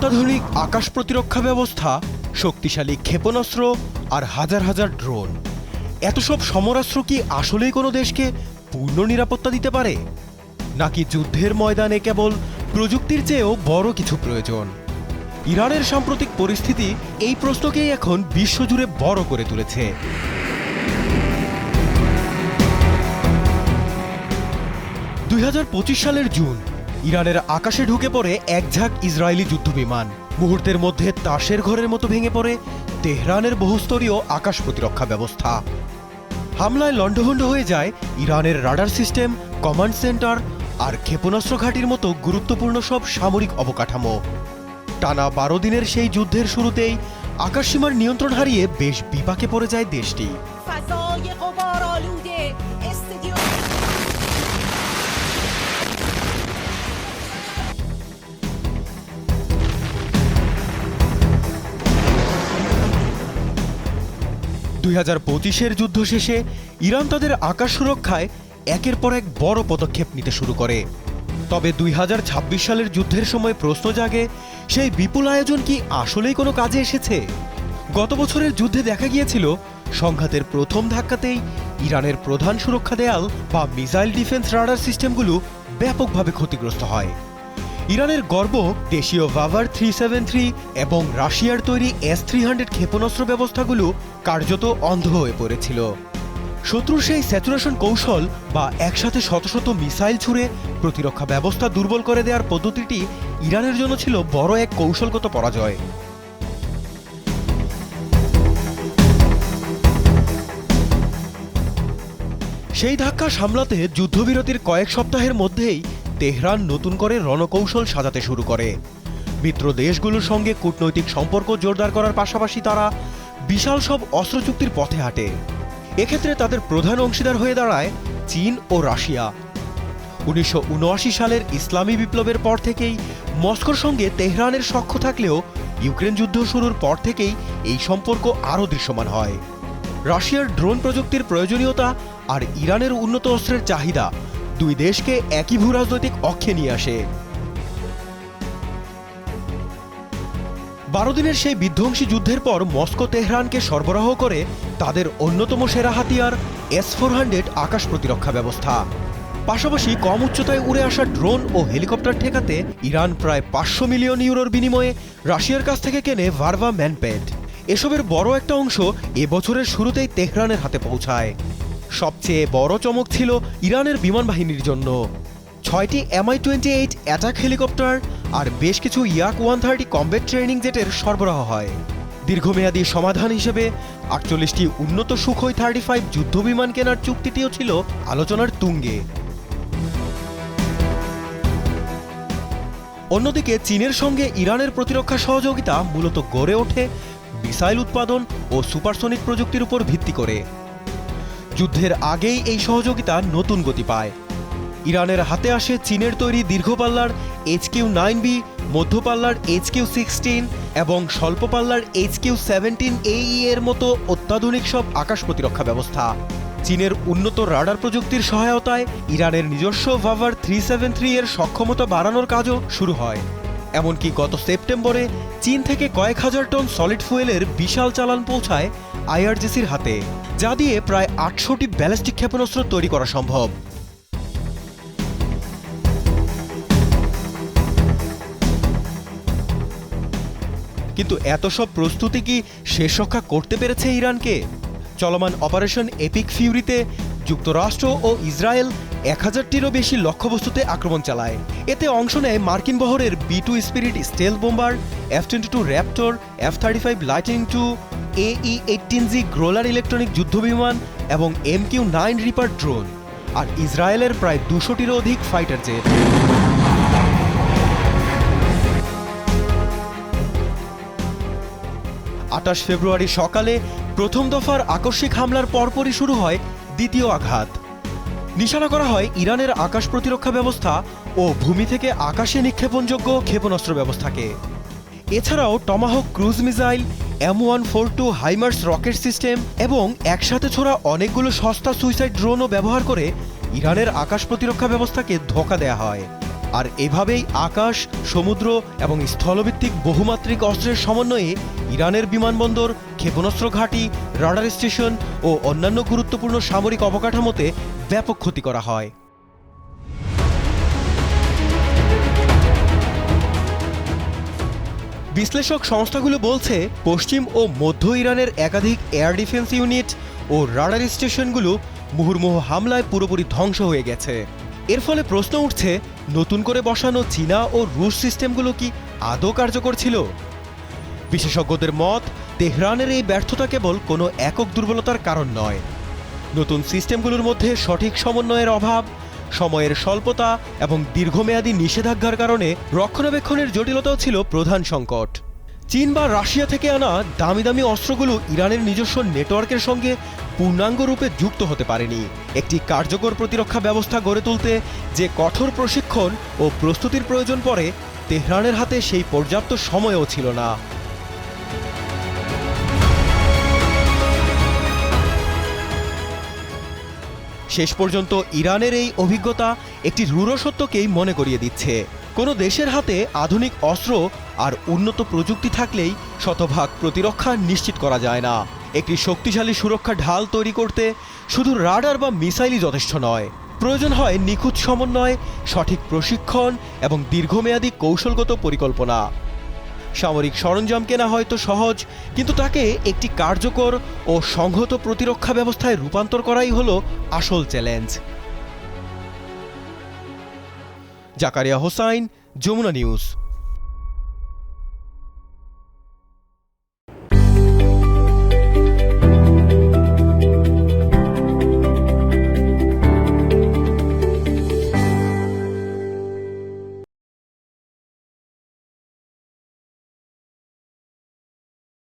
অত্যাধুনিক আকাশ প্রতিরক্ষা ব্যবস্থা, শক্তিশালী ক্ষেপণাস্ত্র আর হাজার হাজার ড্রোন, এত সব সমরাস্ত্র কি আসলেই কোনো দেশকে পূর্ণ নিরাপত্তা দিতে পারে, নাকি যুদ্ধের ময়দানে কেবল প্রযুক্তির চেয়েও বড় কিছু প্রয়োজন? ইরানের সাম্প্রতিক পরিস্থিতি এই প্রশ্নকেই এখন বিশ্বজুড়ে বড় করে তুলেছে। 2025 সালের জুন ইরানের আকাশে ঢুকে পড়ে এক ঝাঁক ইসরায়েলি যুদ্ধবিমান। মুহূর্তের মধ্যে তাসের ঘরের মতো ভেঙে পড়ে তেহরানের বহুস্তরীয় আকাশ প্রতিরক্ষা ব্যবস্থা। হামলায় লণ্ডভণ্ড হয়ে যায় ইরানের রাডার সিস্টেম, কমান্ড সেন্টার আর ক্ষেপণাস্ত্র ঘাঁটির মতো গুরুত্বপূর্ণ সব সামরিক অবকাঠামো। টানা 12 দিনের সেই যুদ্ধের শুরুতেই আকাশসীমার নিয়ন্ত্রণ হারিয়ে বেশ বিপাকে পড়ে যায় দেশটি। 2025-এর যুদ্ধ শেষে ইরান তাদের আকাশ সুরক্ষায় একের পর এক বড় পদক্ষেপ নিতে শুরু করে। তবে 2026 সালের যুদ্ধের সময় প্রশ্ন জাগে, সেই বিপুল আয়োজন কি আসলেই কোনো কাজে এসেছে? গত বছরের যুদ্ধে দেখা গিয়েছিল সংঘাতের প্রথম ধাক্কাতেই ইরানের প্রধান সুরক্ষা দেয়াল বা মিসাইল ডিফেন্স রাডার সিস্টেমগুলো ব্যাপকভাবে ক্ষতিগ্রস্ত হয়। ইরানের গর্ব দেশীয় ভাভার 373 এবং রাশিয়ার তৈরি S-300 ক্ষেপণাস্ত্র ব্যবস্থাগুলো কার্যত অন্ধ হয়ে পড়েছিল। শত্রুর সেই স্যাচুরেশন কৌশল বা একসাথে শত শত মিসাইল ছুড়ে প্রতিরক্ষা ব্যবস্থা দুর্বল করে দেওয়ার পদ্ধতিটি ইরানের জন্য ছিল বড় এক কৌশলগত পরাজয়। সেই ধাক্কা সামলাতে যুদ্ধবিরতির কয়েক সপ্তাহের মধ্যেই তেহরান নতুন করে রণকৌশল সাজাতে শুরু করে। মিত্র দেশগুলোর সঙ্গে কূটনৈতিক সম্পর্ক জোরদার করার পাশাপাশি তারা বিশাল সব অস্ত্র চুক্তির পথে হাঁটে। এক্ষেত্রে তাদের প্রধান অংশীদার হয়ে দাঁড়ায় চীন ও রাশিয়া। 1979 সালের ইসলামী বিপ্লবের পর থেকেই মস্কোর সঙ্গে তেহরানের সখ্য থাকলেও ইউক্রেন যুদ্ধ শুরুর পর থেকেই এই সম্পর্ক আরও দৃশ্যমান হয়। রাশিয়ার ড্রোন প্রযুক্তির প্রয়োজনীয়তা আর ইরানের উন্নত অস্ত্রের চাহিদা দুই দেশকে একই ভূরাজনৈতিক অক্ষে নিয়ে আসে। 12 দিনের সেই বিধ্বংসী যুদ্ধের পর মস্কো তেহরানকে সরবরাহ করে তাদের অন্যতম সেরা হাতিয়ার S-400 আকাশ প্রতিরক্ষা ব্যবস্থা। পাশাপাশি কম উচ্চতায় উড়ে আসা ড্রোন ও হেলিকপ্টার ঠেকাতে ইরান প্রায় 500 মিলিয়ন ইউরোর বিনিময়ে রাশিয়ার কাছ থেকে কেনে ভার্ভা ম্যানপ্যাড। এসবের বড় একটা অংশ এবছরের শুরুতেই তেহরানের হাতে পৌঁছায়। সবচেয়ে বড় চমক ছিল ইরানের বিমান বাহিনীর জন্য 6টি Mi-28 অ্যাটাক হেলিকপ্টার আর বেশ কিছু Yak-130 কমব্যাট ট্রেনিং জেটের সরবরাহ হয়। দীর্ঘমেয়াদী সমাধান হিসেবে 48টি উন্নত সুখোই 35 যুদ্ধবিমান কেনার চুক্তিটিও ছিল আলোচনার তুঙ্গে। অন্যদিকে চীনের সঙ্গে ইরানের প্রতিরক্ষা সহযোগিতা মূলত গড়ে ওঠে মিসাইল উৎপাদন ও সুপারসনিক প্রযুক্তির উপর ভিত্তি করে। যুদ্ধের আগেই এই সহযোগিতা নতুন গতি পায়। ইরানের হাতে আসে চীনের তৈরি দীর্ঘপাল্লার HQ-9B, মধ্যপাল্লার HQ-16 এবং স্বল্পপাল্লার HQ-17AE এর মতো অত্যাধুনিক সব আকাশ প্রতিরক্ষা ব্যবস্থা। চীনের উন্নত রাডার প্রযুক্তির সহায়তায় ইরানের নিজস্ব ভাভার 373 এর সক্ষমতা বাড়ানোর কাজও শুরু হয়। এমনকি গত সেপ্টেম্বরে চীন থেকে কয়েক হাজার টন সলিড ফুয়েলের বিশাল চালান পৌঁছায় IRGCর হাতে, যা দিয়ে প্রায় 800টি ব্যালিস্টিক ক্ষেপণাস্ত্র তৈরি করা সম্ভব। কিন্তু এত সব প্রস্তুতি কি শেষ রক্ষা করতে পেরেছে ইরানকে? চলমান অপারেশন এপিক ফিউরিতে যুক্তরাষ্ট্র ও ইসরায়েল 1000টিরও বেশি লক্ষ্যবস্তুতে আক্রমণ চালায়। এতে অংশ নেয় মার্কিন বহরের B-2 spirit stealth bomber, F-22 Raptor, F-35 Lightning II, AE-18G Growler electronic যুদ্ধবিমান এবং MQ-9 রিপার ড্রোন, আর ইসরায়েলের প্রায় 200টিরও অধিক ফাইটার জেট। ফেব্রুয়ারি সকালে প্রথম দফার আকস্মিক হামলার পরপরই শুরু হয় দ্বিতীয় আঘাত। নিশানা করা হয় ইরানের আকাশ প্রতিরক্ষা ব্যবস্থা ও ভূমি থেকে আকাশে নিক্ষেপণযোগ্য ক্ষেপণাস্ত্র ব্যবস্থাকে। এছাড়াও Tomahawk cruise missile, M142 HIMARS rocket system এবং একসাথে ছোড়া অনেকগুলো সস্তা সুইসাইড ড্রোনও ব্যবহার করে ইরানের আকাশ প্রতিরক্ষা ব্যবস্থাকে ধোঁকা দেয়া হয়। আর এভাবেই আকাশ, সমুদ্র এবং স্থলভিত্তিক বহুমাত্রিক অস্ত্রের সমন্বয়ে ইরানের বিমানবন্দর, ক্ষেপণাস্ত্র ঘাঁটি, রাডার স্টেশন ও অন্যান্য গুরুত্বপূর্ণ সামরিক অবকাঠামোতে ব্যাপক ক্ষতি করা হয়। বিশ্লেষক সংস্থাগুলো বলছে, পশ্চিম ও মধ্য ইরানের একাধিক এয়ার ডিফেন্স ইউনিট ও রাডার স্টেশনগুলো মুহুর্মুহু হামলায় পুরোপুরি ধ্বংস হয়ে গেছে। এর ফলে প্রশ্ন উঠছে, নতুন করে বসানো চীনা ও রুশ সিস্টেমগুলো কি আদৌ কার্যকর ছিল? বিশেষজ্ঞদের মত, তেহরানের এই ব্যর্থতা কেবল কোনো একক দুর্বলতার কারণ নয়। নতুন সিস্টেমগুলোর মধ্যে সঠিক সমন্বয়ের অভাব, সময়ের স্বল্পতা এবং দীর্ঘমেয়াদী নিষেধাজ্ঞার কারণে রক্ষণাবেক্ষণের জটিলতাও ছিল প্রধান সংকট। চীন বা রাশিয়া থেকে আনা দামি দামি অস্ত্রগুলো ইরানের নিজস্ব নেটওয়ার্কের সঙ্গে পূর্ণাঙ্গ রূপে যুক্ত হতে পারেনি। একটি কার্যকর প্রতিরক্ষা ব্যবস্থা গড়ে তুলতে যে কঠোর প্রশিক্ষণ ও প্রস্তুতির প্রয়োজন পড়ে, তেহরানের হাতে সেই পর্যাপ্ত সময়ও ছিল না। শেষ পর্যন্ত ইরানের এই অভিজ্ঞতা একটি রূঢ় সত্যকেই মনে করিয়ে দিচ্ছে, কোনো দেশের হাতে আধুনিক অস্ত্র আর উন্নত প্রযুক্তি থাকলেই শতভাগ প্রতিরক্ষা নিশ্চিত করা যায় না। একটি শক্তিশালী সুরক্ষা ঢাল তৈরি করতে শুধু রাডার বা মিসাইলই যথেষ্ট নয়, প্রয়োজন হয় নিখুঁত সমন্বয়, সঠিক প্রশিক্ষণ এবং দীর্ঘমেয়াদী কৌশলগত পরিকল্পনা। সামরিক সরঞ্জাম কেনা হয়তো সহজ, কিন্তু তাকে একটি কার্যকর ও সংহত প্রতিরক্ষা ব্যবস্থায় রূপান্তর করাই হলো আসল চ্যালেঞ্জ। জাকারিয়া হোসাইন, যমুনা নিউজ।